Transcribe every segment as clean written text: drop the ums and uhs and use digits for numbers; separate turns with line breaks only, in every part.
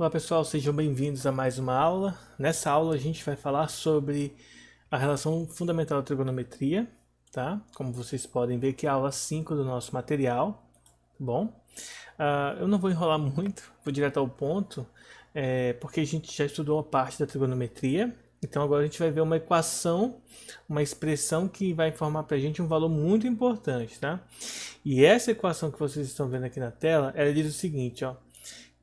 Olá pessoal, sejam bem-vindos a mais uma aula. Nessa aula a gente vai falar sobre a relação fundamental da trigonometria, tá? Como vocês podem ver que é a aula 5 do nosso material, tá bom? Eu não vou enrolar muito, vou direto ao ponto, porque a gente já estudou uma parte da trigonometria, então agora a gente vai ver uma equação, uma expressão que vai informar para a gente um valor muito importante, tá? E essa equação que vocês estão vendo aqui na tela, ela diz o seguinte, ó,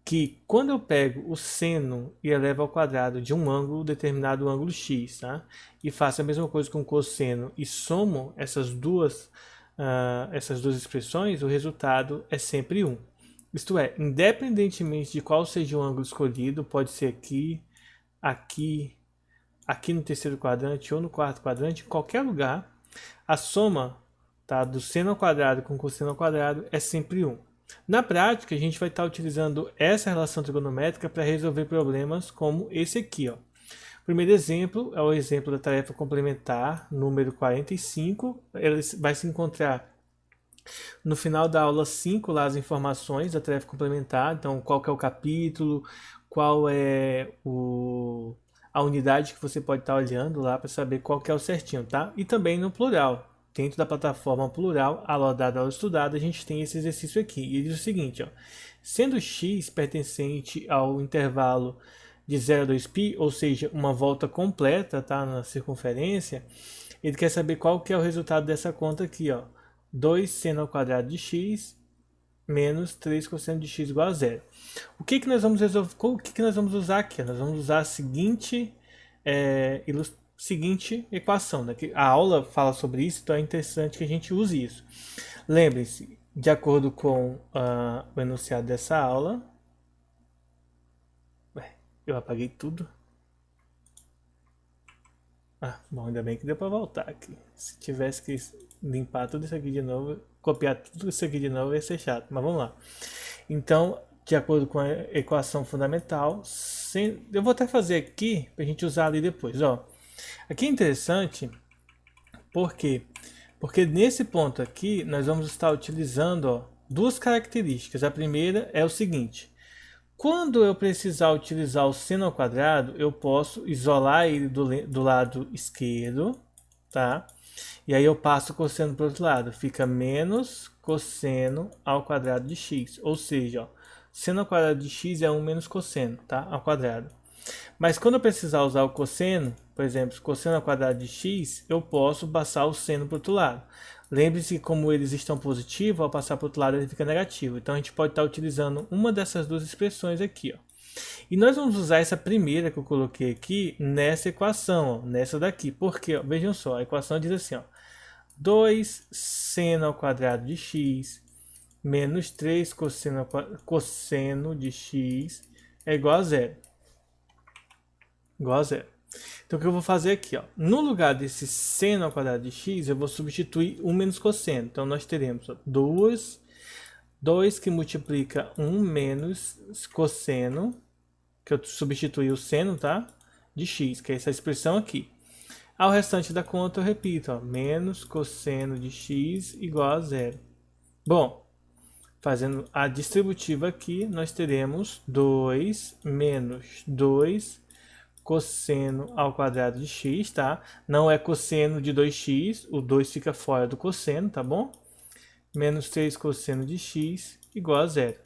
que quando eu pego o seno e elevo ao quadrado de um ângulo, determinado ângulo x, tá? E faço a mesma coisa com o cosseno e somo essas duas expressões, o resultado é sempre 1. Isto é, independentemente de qual seja o ângulo escolhido, pode ser aqui, aqui, aqui no terceiro quadrante ou no quarto quadrante, em qualquer lugar, a soma, tá, do seno ao quadrado com cosseno ao quadrado é sempre 1. Na prática, a gente vai estar utilizando essa relação trigonométrica para resolver problemas como esse aqui, ó. O primeiro exemplo é o exemplo da tarefa complementar, número 45. Ele vai se encontrar no final da aula 5, lá as informações da tarefa complementar. Então, qual que é o capítulo, qual é a unidade que você pode estar olhando lá para saber qual que é o certinho, tá? E também no plural. Dentro da plataforma plural, aula dada, aula estudada, a gente tem esse exercício aqui. E ele diz o seguinte, ó, sendo x pertencente ao intervalo de 0 a 2π, ou seja, uma volta completa, tá, na circunferência, ele quer saber qual que é o resultado dessa conta aqui, ó, 2 seno ao quadrado de x menos 3 cosseno de x igual a 0. O que que nós vamos resolver? O que que nós vamos usar aqui? Nós vamos usar a seguinte equação, né? A aula fala sobre isso, então é interessante que a gente use isso. Lembre-se, de acordo com o enunciado dessa aula, eu apaguei tudo. Bom, ainda bem que deu para voltar aqui. Se tivesse que limpar tudo isso aqui de novo, copiar tudo isso aqui de novo, ia ser chato, mas vamos lá. Então, de acordo com a equação fundamental, eu vou até fazer aqui para a gente usar ali depois, ó. Aqui é interessante, por quê? Porque nesse ponto aqui, nós vamos estar utilizando, ó, duas características. A primeira é o seguinte, quando eu precisar utilizar o seno ao quadrado, eu posso isolar ele do lado esquerdo, tá? E aí eu passo o cosseno para o outro lado, fica menos cosseno ao quadrado de x, ou seja, ó, seno ao quadrado de x é 1 menos cosseno, tá? Ao quadrado. Mas quando eu precisar usar o cosseno, por exemplo, cosseno ao quadrado de x, eu posso passar o seno para o outro lado. Lembre-se que como eles estão positivos, ao passar para o outro lado ele fica negativo. Então a gente pode estar utilizando uma dessas duas expressões aqui, ó. E nós vamos usar essa primeira que eu coloquei aqui nessa equação, ó, nessa daqui. Porque, ó, vejam só, a equação diz assim, ó, 2 seno ao quadrado de x menos 3 cosseno de x é igual a 0. Igual a 0. Então o que eu vou fazer aqui, ó, no lugar desse seno ao quadrado de x, eu vou substituir 1 menos cosseno. Então nós teremos 2 que multiplica 1 menos cosseno, que eu substituí o seno, tá? De x, que é essa expressão aqui. Ao restante da conta eu repito, ó, menos cosseno de x igual a 0. Bom, fazendo a distributiva aqui, nós teremos 2 menos 2 cosseno ao quadrado de x, tá? Não é cosseno de 2x, o 2 fica fora do cosseno, tá bom? Menos 3 cosseno de x igual a 0.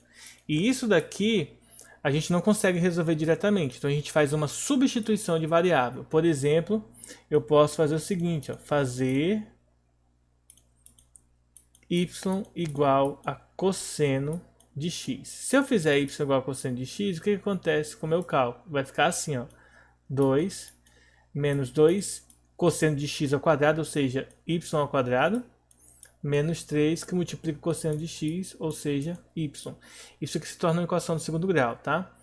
E isso daqui a gente não consegue resolver diretamente, então a gente faz uma substituição de variável. Por exemplo, eu posso fazer o seguinte, ó, fazer y igual a cosseno de x. Se eu fizer y igual a cosseno de x, o que acontece com o meu cálculo? Vai ficar assim, ó, 2 menos 2 cosseno de x ao quadrado, ou seja, y ao quadrado, menos 3 que multiplica o cosseno de x, ou seja, y. Isso aqui se torna uma equação do segundo grau, tá?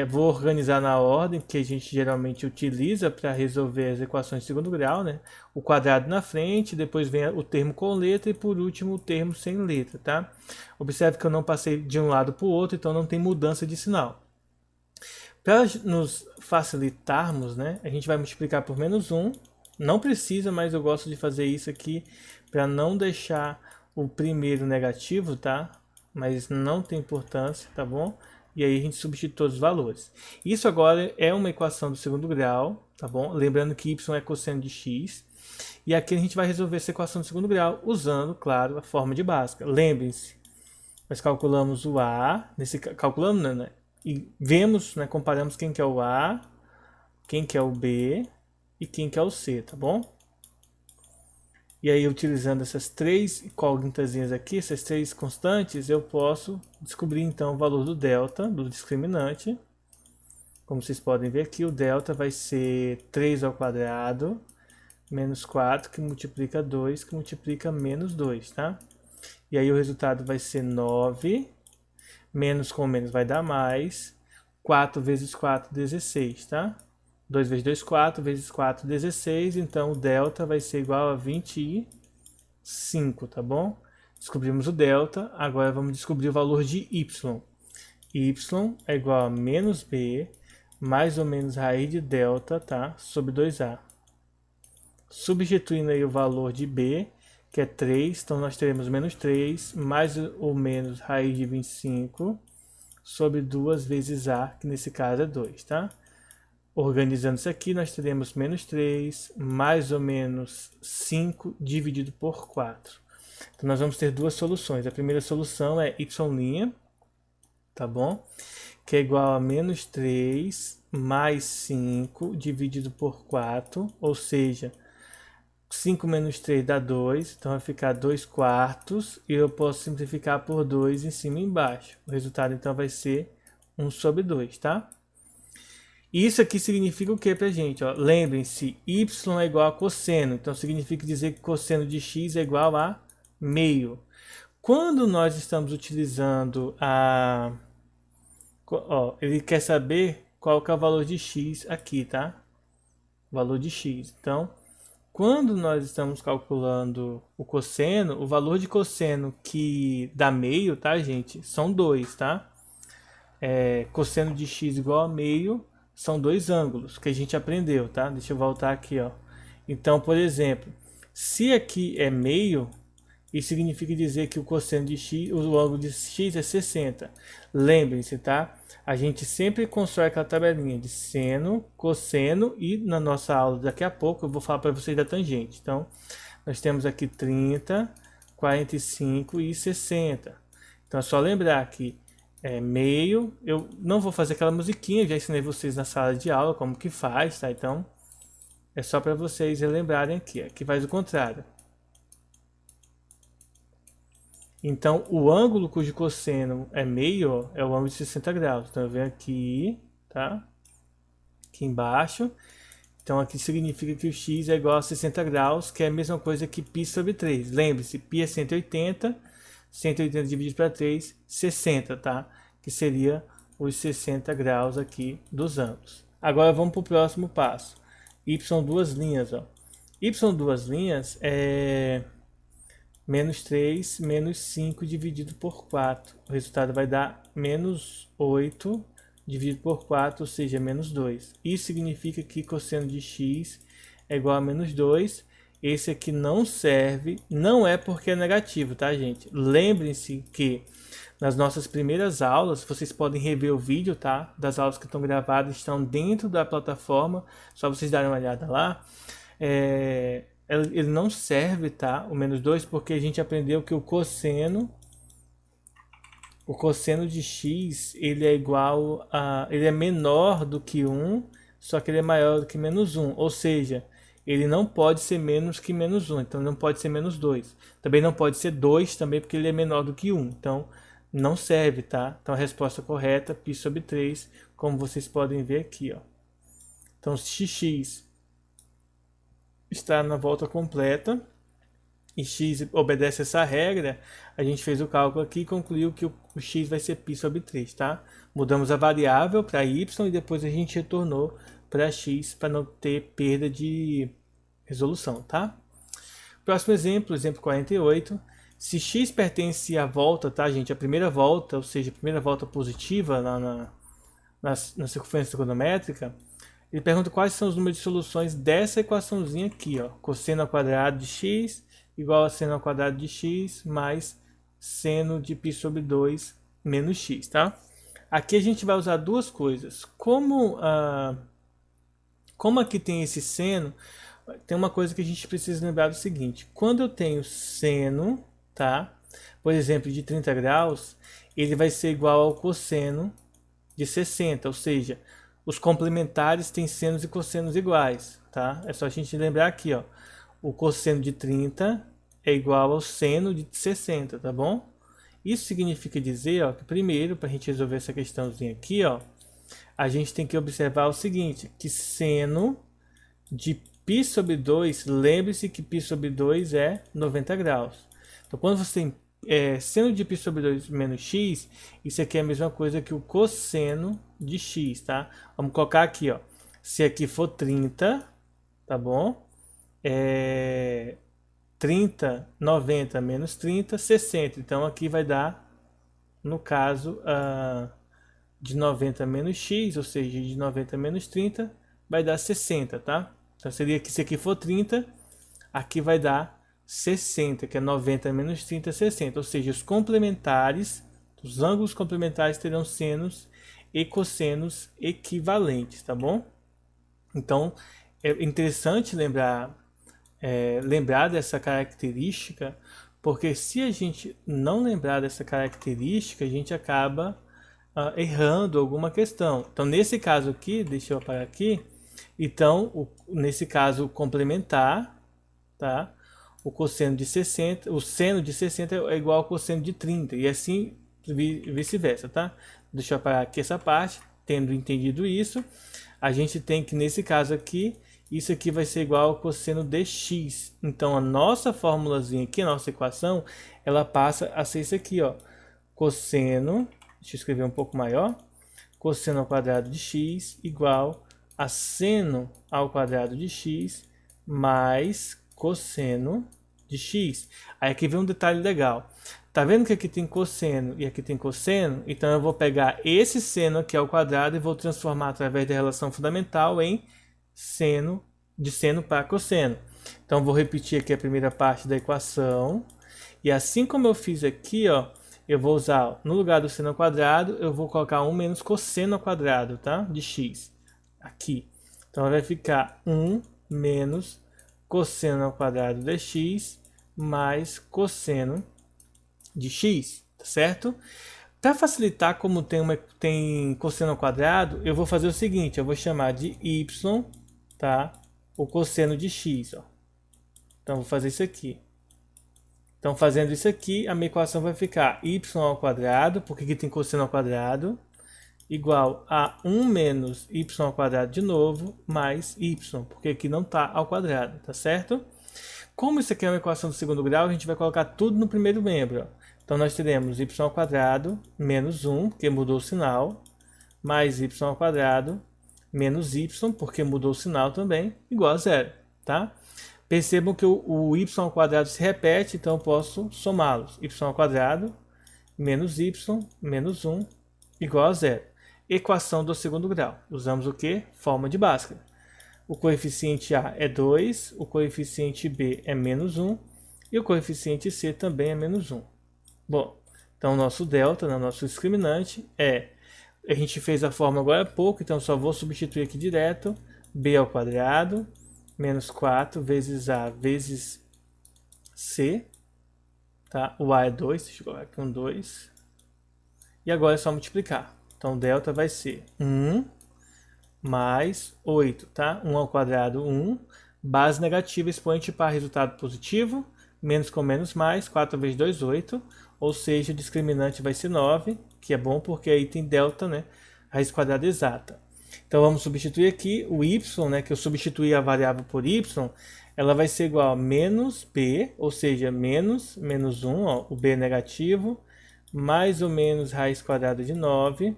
Vou organizar na ordem que a gente geralmente utiliza para resolver as equações de segundo grau, né? O quadrado na frente, depois vem o termo com letra e por último o termo sem letra, tá? Observe que eu não passei de um lado para o outro, então não tem mudança de sinal. Para nos facilitarmos, né, a gente vai multiplicar por menos 1. Não precisa, mas eu gosto de fazer isso aqui para não deixar o primeiro negativo, tá? Mas não tem importância, tá bom? e aí a gente substitui todos os valores. Isso agora é uma equação do segundo grau, tá bom? Lembrando que y é cosseno de x. E aqui a gente vai resolver essa equação do segundo grau usando, claro, a forma de Bhaskara. Lembrem-se, nós calculamos o A, calculamos, né? E vemos, né, comparamos quem que é o A, quem que é o B e quem que é o C, tá bom? E aí, utilizando essas três incógnitazinhas aqui, essas três constantes, eu posso descobrir então o valor do delta, do discriminante. Como vocês podem ver aqui, o delta vai ser 3 ao quadrado, menos 4, que multiplica 2, que multiplica menos 2, tá? E aí o resultado vai ser 9, menos com menos vai dar mais, 4 vezes 4, 16, tá? 2 vezes 2, 4, vezes 4, 16, então o delta vai ser igual a 25, tá bom? Descobrimos o delta, agora vamos descobrir o valor de y. Y é igual a menos b, mais ou menos raiz de delta, tá? Sobre 2a. Substituindo aí o valor de b, que é 3, então nós teremos menos 3, mais ou menos raiz de 25, sobre 2 vezes a, que nesse caso é 2, tá? Organizando isso aqui, nós teremos menos 3, mais ou menos 5, dividido por 4. Então, nós vamos ter duas soluções. A primeira solução é y', tá bom? Que é igual a menos 3 mais 5, dividido por 4. Ou seja, 5 menos 3 dá 2. Então, vai ficar 2 quartos. E eu posso simplificar por 2 em cima e embaixo. O resultado, então, vai ser 1 sobre 2, tá? Isso aqui significa o que pra gente? Lembrem-se, y é igual a cosseno, então significa dizer que cosseno de x é igual a meio. Quando nós estamos utilizando a... ele quer saber qual que é o valor de x aqui, tá? Valor de x. Então, quando nós estamos calculando o cosseno, o valor de cosseno que dá meio, tá, gente? São 2, tá? Cosseno de x igual a meio... São dois ângulos que a gente aprendeu, tá? Deixa eu voltar aqui, ó. Então, por exemplo, se aqui é meio, isso significa dizer que o cosseno de x, o ângulo de x é 60. Lembrem-se, tá? A gente sempre constrói aquela tabelinha de seno, cosseno e na nossa aula daqui a pouco eu vou falar para vocês da tangente. Então, nós temos aqui 30, 45 e 60. Então, é só lembrar que meio, eu não vou fazer aquela musiquinha, já ensinei vocês na sala de aula como que faz, tá? Então, é só para vocês relembrarem aqui, aqui faz o contrário. Então, o ângulo cujo cosseno é meio, ó, é o ângulo de 60 graus. Então, eu venho aqui, tá? Aqui embaixo. Então, aqui significa que o x é igual a 60 graus, que é a mesma coisa que π sobre 3. Lembre-se, π é 180, 180 dividido para 3, 60, tá? Que seria os 60 graus aqui dos ângulos. Agora vamos para o próximo passo. Y duas linhas, ó. Y duas linhas é menos 3 menos 5 dividido por 4. O resultado vai dar menos 8 dividido por 4, ou seja, menos 2. Isso significa que cosseno de x é igual a menos 2. Esse aqui não serve, não é porque é negativo, tá, gente? Lembrem-se que nas nossas primeiras aulas, vocês podem rever o vídeo, tá? Das aulas que estão gravadas, estão dentro da plataforma, só vocês darem uma olhada lá. Ele não serve, tá? O menos 2, porque a gente aprendeu que o cosseno de x, ele é igual a... ele é menor do que 1, só que ele é maior do que menos 1, ou seja... ele não pode ser menos que menos 1, então não pode ser menos 2. Também não pode ser 2, também porque ele é menor do que 1, então não serve, tá? Então a resposta correta, π sobre 3, como vocês podem ver aqui, ó. Então se x está na volta completa, e x obedece essa regra, a gente fez o cálculo aqui e concluiu que o x vai ser π sobre 3, tá? Mudamos a variável para y e depois a gente retornou para x para não ter perda de resolução, tá? Próximo exemplo, exemplo 48. Se x pertence à volta, tá, gente? A primeira volta, ou seja, a primeira volta positiva na circunferência trigonométrica, ele pergunta quais são os números de soluções dessa equaçãozinha aqui, ó. Cosseno ao quadrado de x igual a seno ao quadrado de x mais seno de π sobre 2 menos x, tá? Aqui a gente vai usar duas coisas. Como aqui tem esse seno, tem uma coisa que a gente precisa lembrar do seguinte. Quando eu tenho seno, tá? Por exemplo, de 30 graus, ele vai ser igual ao cosseno de 60, ou seja, os complementares têm senos e cossenos iguais, tá? É só a gente lembrar aqui, ó. O cosseno de 30 é igual ao seno de 60, tá bom? Isso significa dizer, ó, que primeiro, para a gente resolver essa questãozinha aqui, ó, a gente tem que observar o seguinte, que seno de π sobre 2, lembre-se que π sobre 2 é 90 graus. Então, quando você tem seno de π sobre 2 menos x, isso aqui é a mesma coisa que o cosseno de x, tá? Vamos colocar aqui, ó. Se aqui for 30, tá bom? 30, 90 menos 30, 60. Então, aqui vai dar, no caso, de 90 menos x, ou seja, de 90 menos 30, vai dar 60, tá? Então, seria que se aqui for 30, aqui vai dar 60, que é 90 menos 30, 60. Ou seja, os complementares, os ângulos complementares terão senos e cossenos equivalentes, tá bom? Então, é interessante lembrar dessa característica, porque se a gente não lembrar dessa característica, a gente acaba errando alguma questão. Então, nesse caso aqui, deixa eu apagar aqui, então, nesse caso complementar, tá? O cosseno de 60, o seno de 60 é igual ao cosseno de 30, e assim vice-versa, tá? Deixa eu apagar aqui essa parte, tendo entendido isso, a gente tem que, nesse caso aqui, isso aqui vai ser igual ao cosseno de x. Então, a nossa formulazinha aqui, a nossa equação, ela passa a ser isso aqui, ó. Cosseno, deixa eu escrever um pouco maior, cosseno ao quadrado de x igual a seno ao quadrado de x mais cosseno de x. Aí aqui vem um detalhe legal. Tá vendo que aqui tem cosseno e aqui tem cosseno? Então eu vou pegar esse seno aqui ao quadrado e vou transformar através da relação fundamental em seno, de seno para cosseno. Então vou repetir aqui a primeira parte da equação. E assim como eu fiz aqui, ó, eu vou usar, no lugar do seno ao quadrado, eu vou colocar 1 menos cosseno ao quadrado, tá? De x. Aqui. Então vai ficar 1 menos cosseno ao quadrado de x mais cosseno de x, tá certo? Para facilitar, como tem cosseno ao quadrado, eu vou fazer o seguinte, eu vou chamar de y, tá? O cosseno de x, ó. Então vou fazer isso aqui. Então fazendo isso aqui, a minha equação vai ficar y ao quadrado, porque aqui tem cosseno ao quadrado, igual a 1 menos y ao quadrado de novo, mais y, porque aqui não está ao quadrado, tá certo? Como isso aqui é uma equação do segundo grau, a gente vai colocar tudo no primeiro membro. Ó. Então nós teremos y ao quadrado menos 1, porque mudou o sinal, mais y ao quadrado menos y, porque mudou o sinal também, igual a zero, tá? Percebam que o y ao quadrado se repete, então eu posso somá-los. Y ao quadrado menos y menos 1 igual a zero. Equação do segundo grau. Usamos o que? Forma de Bhaskara. O coeficiente A é 2, o coeficiente B é menos 1 e o coeficiente C também é menos 1. Bom, então o nosso delta, né, nosso discriminante a gente fez a forma agora há pouco, então só vou substituir aqui direto, B ao quadrado, menos 4 vezes A vezes C, tá? O A é 2, deixa eu colocar aqui um 2, e agora é só multiplicar. Então, delta vai ser 1 mais 8, tá? 1 ao quadrado, 1. Base negativa, expoente par, resultado positivo. Menos com menos mais, 4 vezes 2, 8. Ou seja, o discriminante vai ser 9, que é bom porque aí tem delta, né? Raiz quadrada exata. Então, vamos substituir aqui o y, né? Que eu substituí a variável por y. Ela vai ser igual a menos b, ou seja, menos 1, ó, o b é negativo, mais ou menos raiz quadrada de 9,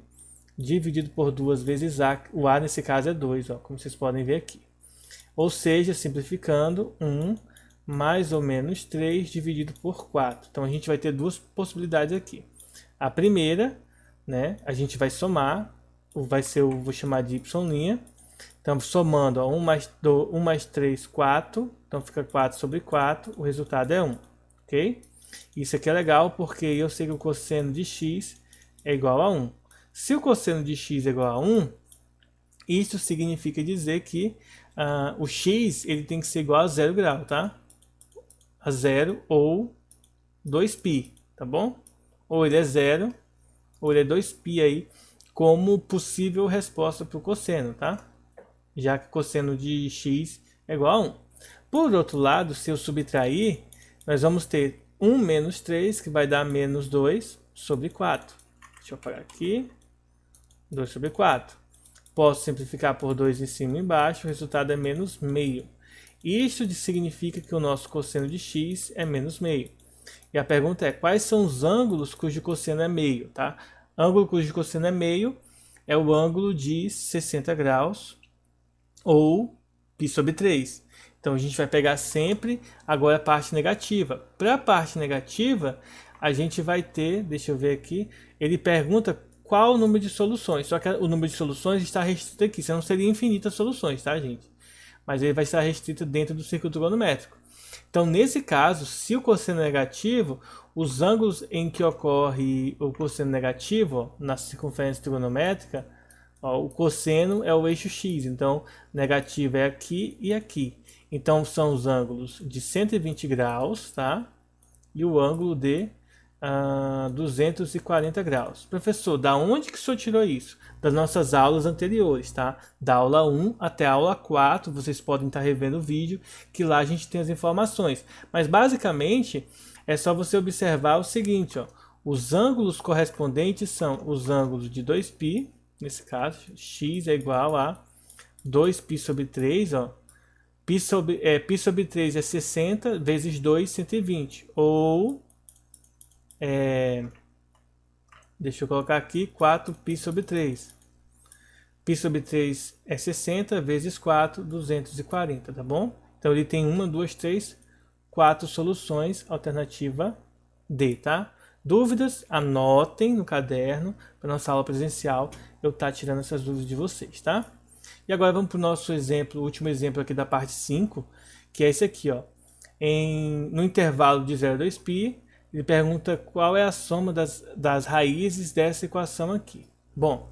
dividido por 2 vezes A, o A nesse caso é 2, ó, como vocês podem ver aqui. Ou seja, simplificando, 1 mais ou menos 3 dividido por 4. Então, a gente vai ter duas possibilidades aqui. A primeira, né, a gente vai somar, vou chamar de y'. Então, somando, ó, 1 mais 3, 4. Então, fica 4 sobre 4, o resultado é 1, ok? Isso aqui é legal porque eu sei que o cosseno de x é igual a 1. Se o cosseno de x é igual a 1, isso significa dizer que o x ele tem que ser igual a 0 grau, tá? A 0 ou 2π, tá bom? Ou ele é 0, ou ele é 2π aí, como possível resposta para o cosseno, tá? Já que o cosseno de x é igual a 1. Por outro lado, se eu subtrair, nós vamos ter 1 menos 3, que vai dar menos 2 sobre 4. Deixa eu apagar aqui. 2 sobre 4. Posso simplificar por 2 em cima e embaixo, o resultado é menos meio. Isso significa que o nosso cosseno de x é menos meio. E a pergunta é, quais são os ângulos cujo cosseno é meio, tá? Ângulo cujo cosseno é meio é o ângulo de 60 graus ou π sobre 3. Então a gente vai pegar sempre agora a parte negativa. Para a parte negativa, a gente vai ter, deixa eu ver aqui, ele pergunta qual o número de soluções. Só que o número de soluções está restrito aqui, senão seria infinitas soluções, tá, gente? Mas ele vai estar restrito dentro do círculo trigonométrico. Então, nesse caso, se o cosseno é negativo, os ângulos em que ocorre o cosseno negativo, ó, na circunferência trigonométrica, ó, o cosseno é o eixo x, então negativo é aqui e aqui. Então, são os ângulos de 120 graus, tá? E o ângulo de 240 graus. Professor, da onde que o senhor tirou isso? Das nossas aulas anteriores, tá? Da aula 1 até a aula 4, vocês podem estar revendo o vídeo, que lá a gente tem as informações. Mas basicamente, é só você observar o seguinte, ó. Os ângulos correspondentes são os ângulos de 2π, nesse caso, x é igual a 2π sobre 3, ó. Π sobre 3 é 60 vezes 2, 120. Ou, deixa eu colocar aqui, 4π sobre 3. Π sobre 3 é 60 vezes 4, 240, tá bom? Então ele tem 1, 2, 3, 4 soluções, alternativa D, tá? Dúvidas? Anotem no caderno, para nossa aula presencial, eu estar tirando essas dúvidas de vocês, tá? E agora vamos para o nosso exemplo, o último exemplo aqui da parte 5, que é esse aqui, ó. No intervalo de 0 a 2π, ele pergunta qual é a soma das raízes dessa equação aqui. Bom,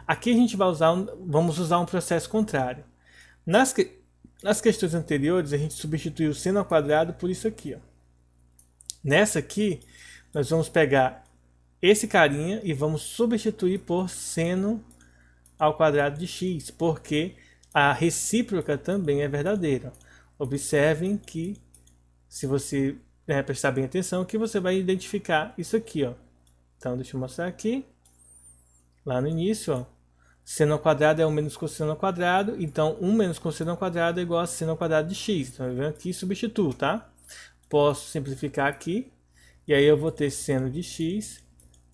aqui a gente vamos usar um processo contrário. Nas questões anteriores, a gente substituiu o seno ao quadrado por isso aqui, ó. Nessa aqui, nós vamos pegar esse carinha e vamos substituir por seno ao quadrado de x, porque a recíproca também é verdadeira. Observem que, se você prestar bem atenção, que você vai identificar isso aqui, ó. Então, deixa eu mostrar aqui. Lá no início, ó, seno ao quadrado é 1 menos cosseno ao quadrado, então 1 menos cosseno ao quadrado é igual a seno ao quadrado de x. Então, eu venho aqui e substituo, tá? Posso simplificar aqui, e aí eu vou ter seno de x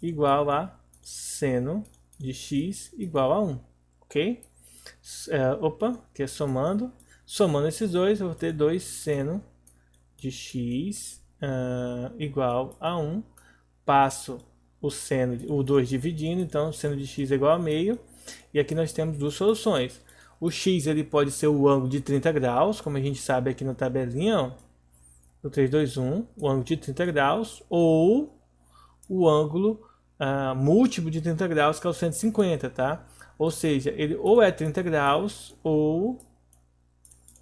igual a seno de x igual a 1, ok? Que é somando. Somando esses dois, eu vou ter 2 seno de x igual a 1. Passo o 2 dividindo, então seno de x é igual a meio. E aqui nós temos duas soluções. O x ele pode ser o ângulo de 30 graus, como a gente sabe aqui na tabelinha, ó, no 3, 2, 1, o ângulo de 30 graus, ou o ângulo múltiplo de 30 graus, que é o 150, tá? Ou seja, ele ou é 30 graus, ou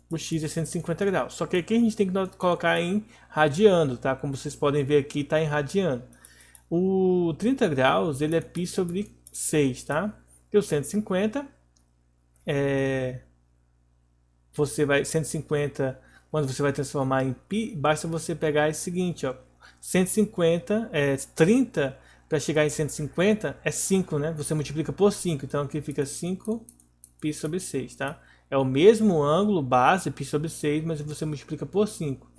o x é 150 graus. Só que aqui a gente tem que colocar em radiano, tá? Como vocês podem ver aqui, está em radiano. O 30 graus, ele é π sobre 6, tá? E o 150 150, quando você vai transformar em π, basta você pegar o seguinte, ó. 150 30 para chegar em 150 é 5, né? Você multiplica por 5, então aqui fica 5π sobre 6, tá? É o mesmo ângulo base, π sobre 6, mas você multiplica por 5.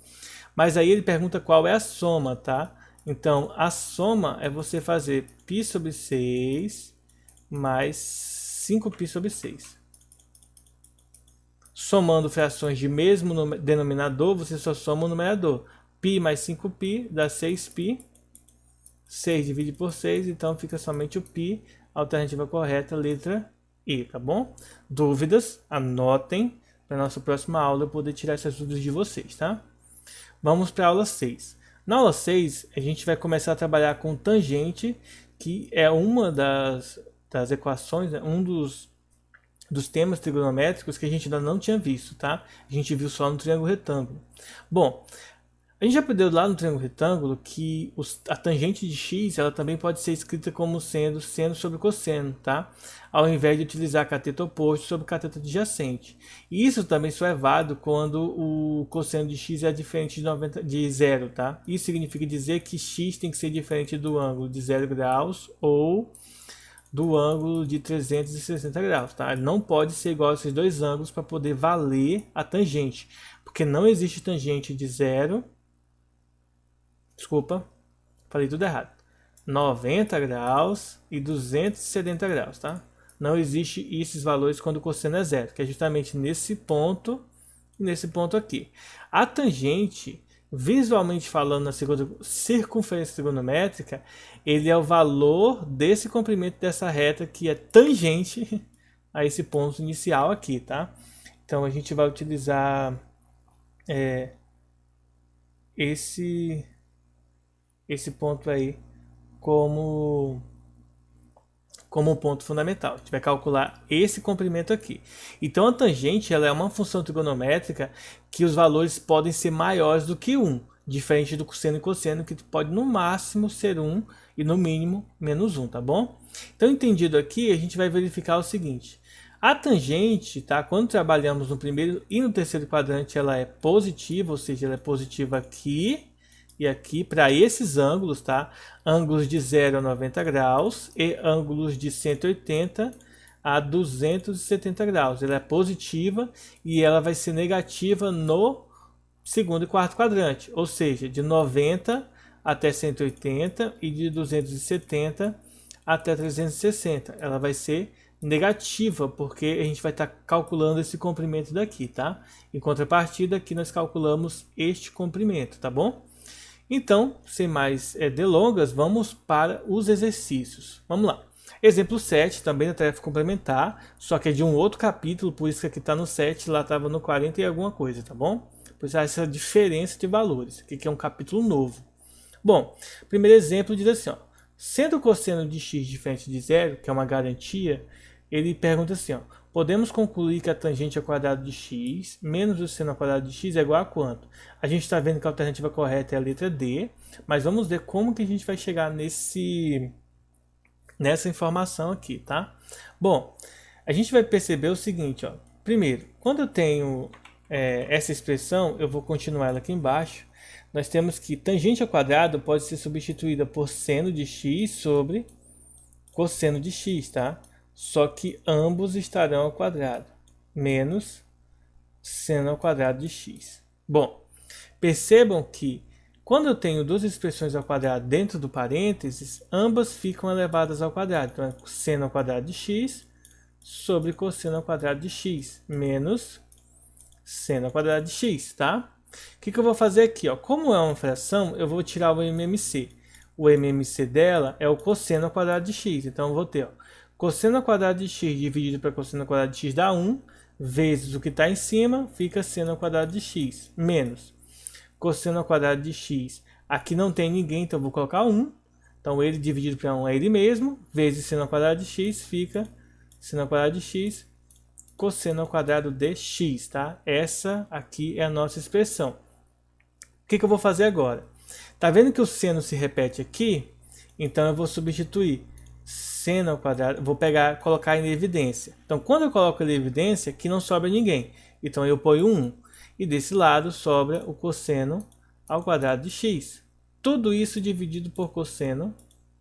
Mas aí ele pergunta qual é a soma, tá? Então, a soma é você fazer π sobre 6 mais 5π sobre 6. Somando frações de mesmo denominador, você só soma o numerador. π mais 5π dá 6π. 6 divide por 6, então fica somente o π. Alternativa correta, letra E, tá bom? Dúvidas? Anotem para a nossa próxima aula eu poder tirar essas dúvidas de vocês, tá? Vamos para a aula 6. Na aula 6, a gente vai começar a trabalhar com tangente, que é uma das das equações, né, um dos temas trigonométricos que a gente ainda não tinha visto, tá? A gente viu só no triângulo retângulo. Bom, a gente já aprendeu lá no triângulo retângulo que a tangente de x ela também pode ser escrita como sendo seno sobre cosseno, tá? Ao invés de utilizar cateto oposto sobre cateto adjacente. E isso também só é válido quando o cosseno de x é diferente de zero, tá? Isso significa dizer que x tem que ser diferente do ângulo de 0 graus ou do ângulo de 360 graus, tá? Não pode ser igual a esses dois ângulos para poder valer a tangente, porque não existe tangente de zero. Desculpa, falei tudo errado. 90 graus e 270 graus, tá? Não existe esses valores quando o cosseno é zero, que é justamente nesse ponto e nesse ponto aqui. A tangente, visualmente falando na circunferência trigonométrica, ele é o valor desse comprimento dessa reta que é tangente a esse ponto inicial aqui, tá? Então a gente vai utilizar esse ponto aí como um ponto fundamental. A gente vai calcular esse comprimento aqui. Então a tangente ela é uma função trigonométrica que os valores podem ser maiores do que 1, diferente do cosseno e cosseno, que pode no máximo ser 1 e no mínimo menos 1, tá bom? Então entendido aqui, a gente vai verificar o seguinte. A tangente, tá? Quando trabalhamos no primeiro e no terceiro quadrante, ela é positiva, ou seja, ela é positiva aqui e aqui para esses ângulos, tá? Ângulos de 0 a 90 graus e ângulos de 180 a 270 graus. Ela é positiva e ela vai ser negativa no segundo e quarto quadrante, ou seja, de 90 até 180 e de 270 até 360. Ela vai ser negativa, porque a gente vai estar calculando esse comprimento daqui, tá? Em contrapartida, aqui nós calculamos este comprimento, tá bom? Então, sem mais delongas, vamos para os exercícios. Vamos lá. Exemplo 7, também da tarefa complementar, só que é de um outro capítulo, por isso que aqui está no 7, lá estava no 40 e alguma coisa, tá bom? Por isso essa diferença de valores, aqui que é um capítulo novo. Bom, primeiro exemplo diz assim, ó, sendo o cosseno de x diferente de zero, que é uma garantia, ele pergunta assim, ó, podemos concluir que a tangente ao quadrado de x menos o seno ao quadrado de x é igual a quanto? A gente está vendo que a alternativa correta é a letra D, mas vamos ver como que a gente vai chegar nessa informação aqui, tá? Bom, a gente vai perceber o seguinte, ó. Primeiro, quando eu tenho essa expressão, eu vou continuar ela aqui embaixo. Nós temos que tangente ao quadrado pode ser substituída por seno de x sobre cosseno de x, tá? Só que ambos estarão ao quadrado, menos seno ao quadrado de x. Bom, percebam que quando eu tenho duas expressões ao quadrado dentro do parênteses, ambas ficam elevadas ao quadrado. Então, é seno ao quadrado de x sobre cosseno ao quadrado de x, menos seno ao quadrado de x, tá? O que eu vou fazer aqui? Ó? Como é uma fração, eu vou tirar o MMC. O MMC dela é o cosseno ao quadrado de x. Então, eu vou ter cosseno ao quadrado de x dividido para cosseno ao quadrado de x dá 1, vezes o que está em cima, fica seno ao quadrado de x, menos cosseno ao quadrado de x. Aqui não tem ninguém, então eu vou colocar 1. Então, ele dividido para 1 é ele mesmo, vezes seno ao quadrado de x, fica seno ao quadrado de x, cosseno ao quadrado de x, tá? Essa aqui é a nossa expressão. O que eu vou fazer agora? Tá vendo que o seno se repete aqui? Então, eu vou substituir seno ao quadrado, vou colocar em evidência. Então, quando eu coloco em evidência, aqui não sobra ninguém. Então, eu ponho 1. E desse lado sobra o cosseno ao quadrado de x. Tudo isso dividido por cosseno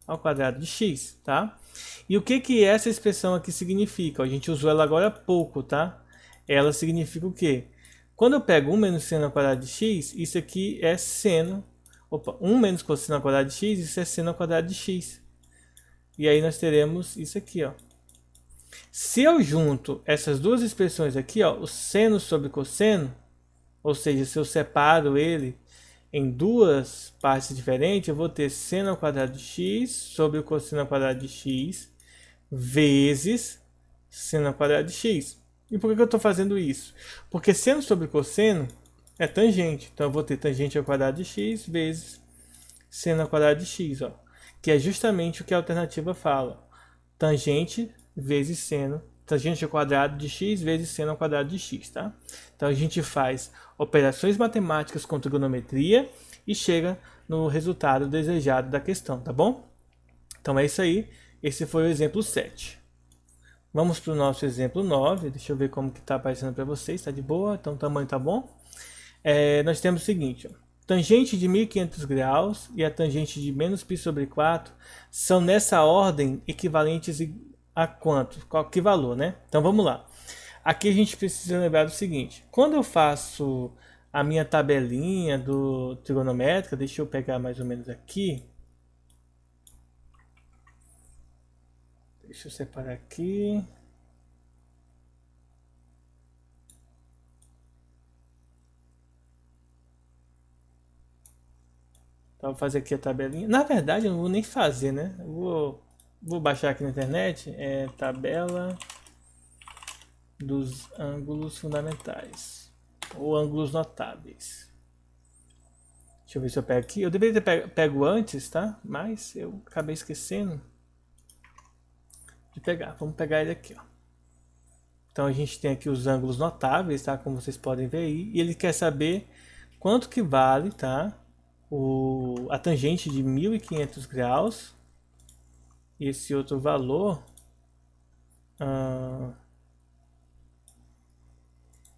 ao quadrado de x, tá? E o que essa expressão aqui significa? A gente usou ela agora há pouco, tá? Ela significa o quê? Quando eu pego 1 menos seno ao quadrado de x, isso aqui é seno. 1 menos cosseno ao quadrado de x, isso é seno ao quadrado de x. E aí nós teremos isso aqui, ó. Se eu junto essas duas expressões aqui, ó, o seno sobre cosseno, ou seja, se eu separo ele em duas partes diferentes, eu vou ter seno ao quadrado de x sobre o cosseno ao quadrado de x vezes seno ao quadrado de x. E por que eu estou fazendo isso? Porque seno sobre cosseno é tangente. Então eu vou ter tangente ao quadrado de x vezes seno ao quadrado de x, ó, que é justamente o que a alternativa fala. tangente vezes seno, tangente ao quadrado de x vezes seno ao quadrado de x, tá? Então a gente faz operações matemáticas com trigonometria e chega no resultado desejado da questão, tá bom? Então é isso aí, esse foi o exemplo 7. Vamos para o nosso exemplo 9, deixa eu ver como que está aparecendo para vocês, está de boa, então o tamanho tá bom. Nós temos o seguinte, ó, tangente de 1500 graus e a tangente de menos π sobre 4 são nessa ordem equivalentes a quanto? Que valor, né? Então vamos lá. Aqui a gente precisa lembrar do seguinte, quando eu faço a minha tabelinha do trigonométrica, deixa eu pegar mais ou menos aqui. Deixa eu separar aqui. Então, vou fazer aqui a tabelinha. Na verdade, eu não vou nem fazer, né? Eu vou baixar aqui na internet. Tabela dos ângulos fundamentais. Ou ângulos notáveis. Deixa eu ver se eu pego aqui. Eu deveria ter pego antes, tá? Mas eu acabei esquecendo de pegar. Vamos pegar ele aqui, ó. Então a gente tem aqui os ângulos notáveis, tá? Como vocês podem ver aí. E ele quer saber quanto que vale, tá? A tangente de 1500 graus. E esse outro valor.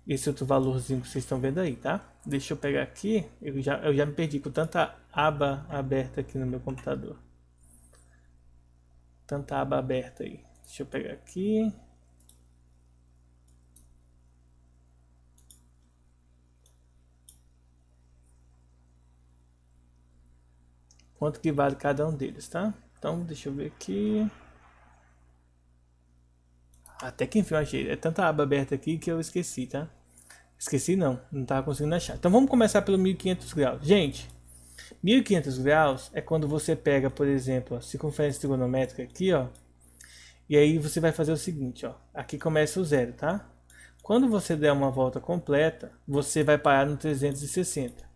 Esse outro valorzinho que vocês estão vendo aí, tá? Deixa eu pegar aqui. Eu já me perdi com tanta aba aberta aqui no meu computador. Tanta aba aberta aí. Deixa eu pegar aqui. Quanto que vale cada um deles, tá? Então, deixa eu ver aqui. Até que enfim eu achei. É tanta aba aberta aqui que eu esqueci, tá? Esqueci não estava conseguindo achar. Então vamos começar pelo 1500 graus. Gente, 1500 graus é quando você pega, por exemplo, a circunferência trigonométrica aqui, ó. E aí você vai fazer o seguinte, ó. Aqui começa o zero, tá? Quando você der uma volta completa, você vai parar no 360.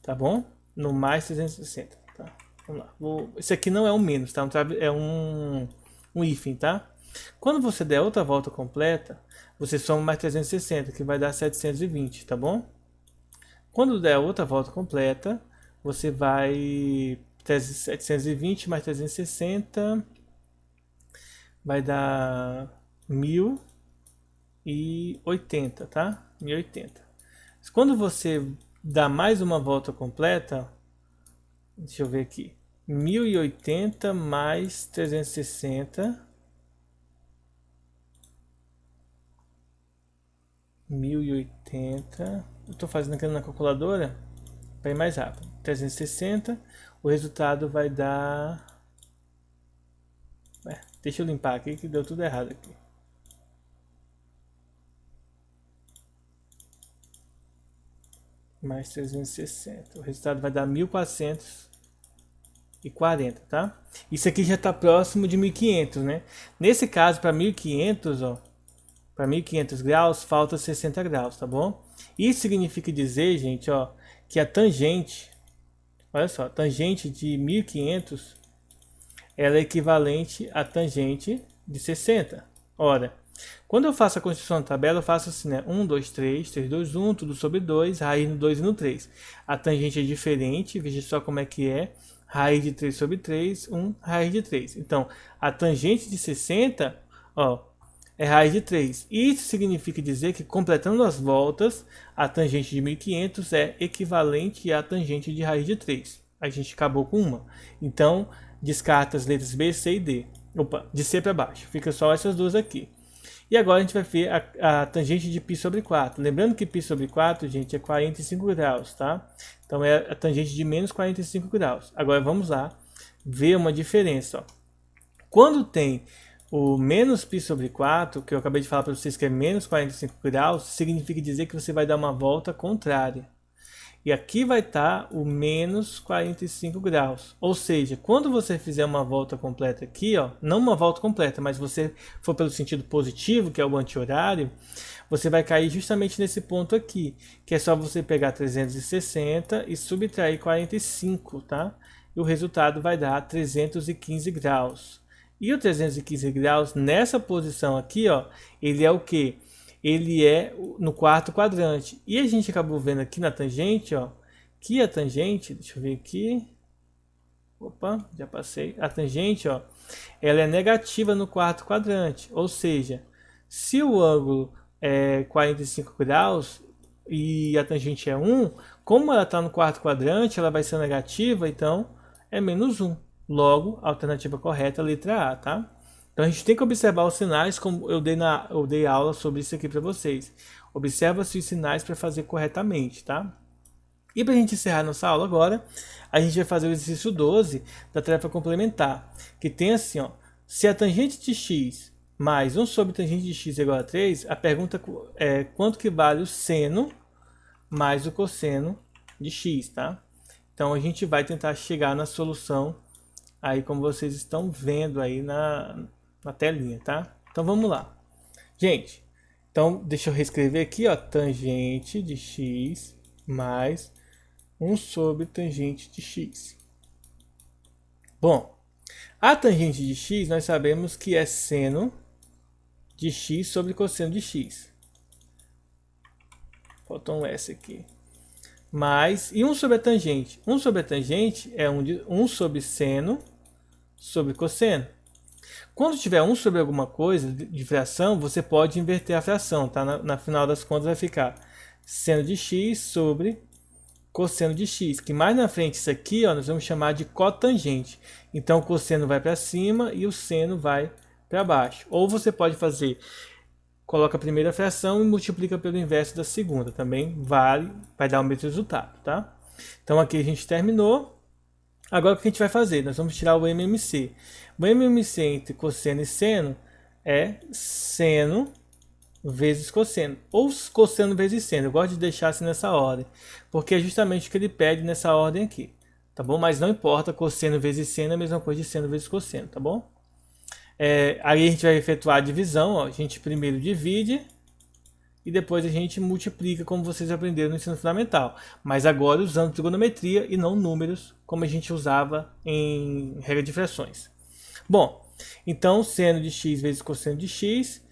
Tá bom? No mais 360. Tá? Vamos lá. Esse aqui não é um menos, tá? É um hífen, tá? Quando você der outra volta completa, você soma mais 360, que vai dar 720, tá bom? Quando der outra volta completa, você vai 720 mais 360 vai dar 1080, tá? 1080. Quando você dá mais uma volta completa, deixa eu ver aqui, 1080 mais 360, 1080, eu estou fazendo aqui na calculadora para ir mais rápido, 360, o resultado vai dar, deixa eu limpar aqui que deu tudo errado aqui, mais 360, o resultado vai dar 1440, tá? Isso aqui já está próximo de 1500, né? Nesse caso, para 1500, ó, para 1500 graus, falta 60 graus, tá bom? Isso significa dizer, gente, ó, que a tangente, olha só, a tangente de 1500, ela é equivalente à tangente de 60. Ora, quando eu faço a construção da tabela, eu faço assim, né? 1, 2, 3, 3, 2, 1, tudo sobre 2, raiz no 2 e no 3. A tangente é diferente, veja só como é que é. Raiz de 3 sobre 3, 1, raiz de 3. Então, a tangente de 60, ó, é raiz de 3. Isso significa dizer que, completando as voltas, a tangente de 1500 é equivalente à tangente de raiz de 3. A gente acabou com uma. Então, descarta as letras B, C e D. Opa, de C para baixo. Fica só essas duas aqui. E agora a gente vai ver a tangente de π sobre 4. Lembrando que π sobre 4, gente, é 45 graus, tá? Então é a tangente de menos 45 graus. Agora vamos lá ver uma diferença, ó. Quando tem o menos π sobre 4, que eu acabei de falar para vocês que é menos 45 graus, significa dizer que você vai dar uma volta contrária. E aqui vai estar o menos 45 graus. Ou seja, quando você fizer uma volta completa aqui, ó, não uma volta completa, mas você for pelo sentido positivo, que é o anti-horário, você vai cair justamente nesse ponto aqui, que é só você pegar 360 e subtrair 45, tá? E o resultado vai dar 315 graus. E o 315 graus, nessa posição aqui, ó, ele é o quê? Ele é no quarto quadrante. E a gente acabou vendo aqui na tangente, ó, que a tangente, deixa eu ver aqui. Opa, já passei. A tangente, ó, ela é negativa no quarto quadrante. Ou seja, se o ângulo é 45 graus e a tangente é 1, como ela está no quarto quadrante, ela vai ser negativa, então é menos 1. Logo, a alternativa correta é a letra A, tá? Então a gente tem que observar os sinais, como eu dei aula sobre isso aqui para vocês. Observa-se os sinais para fazer corretamente, tá? E para a gente encerrar nossa aula agora, a gente vai fazer o exercício 12 da tarefa complementar, que tem assim, ó, se a tangente de x mais 1 sobre tangente de x é igual a 3, a pergunta é quanto que vale o seno mais o cosseno de x, tá? Então a gente vai tentar chegar na solução aí como vocês estão vendo aí na telinha, tá? Então vamos lá. Gente, então deixa eu reescrever aqui, ó, tangente de x mais 1 sobre tangente de x. Bom, a tangente de x nós sabemos que é seno de x sobre cosseno de x. Faltou um S aqui. Mais, e 1 sobre a tangente? 1 sobre a tangente é 1 sobre seno sobre cosseno. Quando tiver 1 sobre alguma coisa de fração, você pode inverter a fração, tá? Na final das contas vai ficar seno de x sobre cosseno de x, que mais na frente isso aqui, ó, nós vamos chamar de cotangente. Então o cosseno vai para cima e o seno vai para baixo. Ou você pode fazer, coloca a primeira fração e multiplica pelo inverso da segunda, também vale, vai dar o mesmo resultado, tá? Então aqui a gente terminou. Agora o que a gente vai fazer? Nós vamos tirar o MMC. O MMC entre cosseno e seno é seno vezes cosseno, ou cosseno vezes seno. Eu gosto de deixar assim nessa ordem, porque é justamente o que ele pede nessa ordem aqui, tá bom? Mas não importa, cosseno vezes seno é a mesma coisa de seno vezes cosseno, tá bom? Aí a gente vai efetuar a divisão, ó. A gente primeiro divide e depois a gente multiplica, como vocês aprenderam no ensino fundamental, mas agora usando trigonometria e não números, como a gente usava em regra de frações. Bom, então seno de x vezes cosseno de x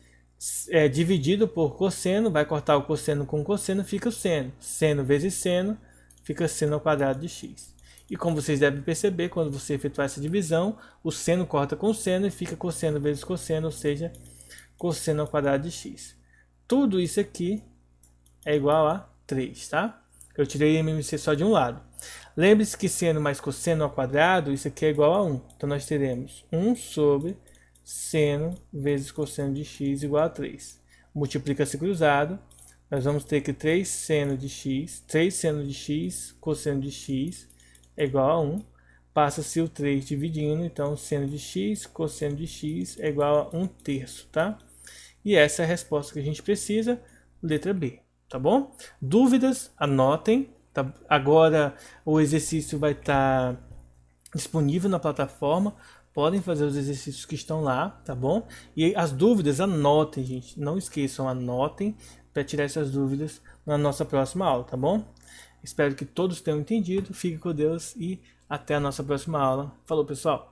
dividido por cosseno, vai cortar o cosseno com o cosseno, fica o seno. Seno vezes seno, fica seno ao quadrado de x. E como vocês devem perceber, quando você efetuar essa divisão, o seno corta com o seno e fica cosseno vezes cosseno, ou seja, cosseno ao quadrado de x. Tudo isso aqui é igual a 3, tá? Eu tirei MMC só de um lado. Lembre-se que seno mais cosseno ao quadrado, isso aqui é igual a 1. Então nós teremos 1 sobre seno vezes cosseno de x igual a 3. Multiplica-se cruzado, nós vamos ter que 3 seno de x, 3 seno de x, cosseno de x é igual a 1. Passa-se o 3 dividindo, então seno de x, cosseno de x é igual a 1/3, tá? E essa é a resposta que a gente precisa, letra B, tá bom? Dúvidas, anotem. Tá? Agora o exercício vai estar disponível na plataforma. Podem fazer os exercícios que estão lá, tá bom? E as dúvidas, anotem, gente. Não esqueçam, anotem para tirar essas dúvidas na nossa próxima aula, tá bom? Espero que todos tenham entendido. Fique com Deus e até a nossa próxima aula. Falou, pessoal!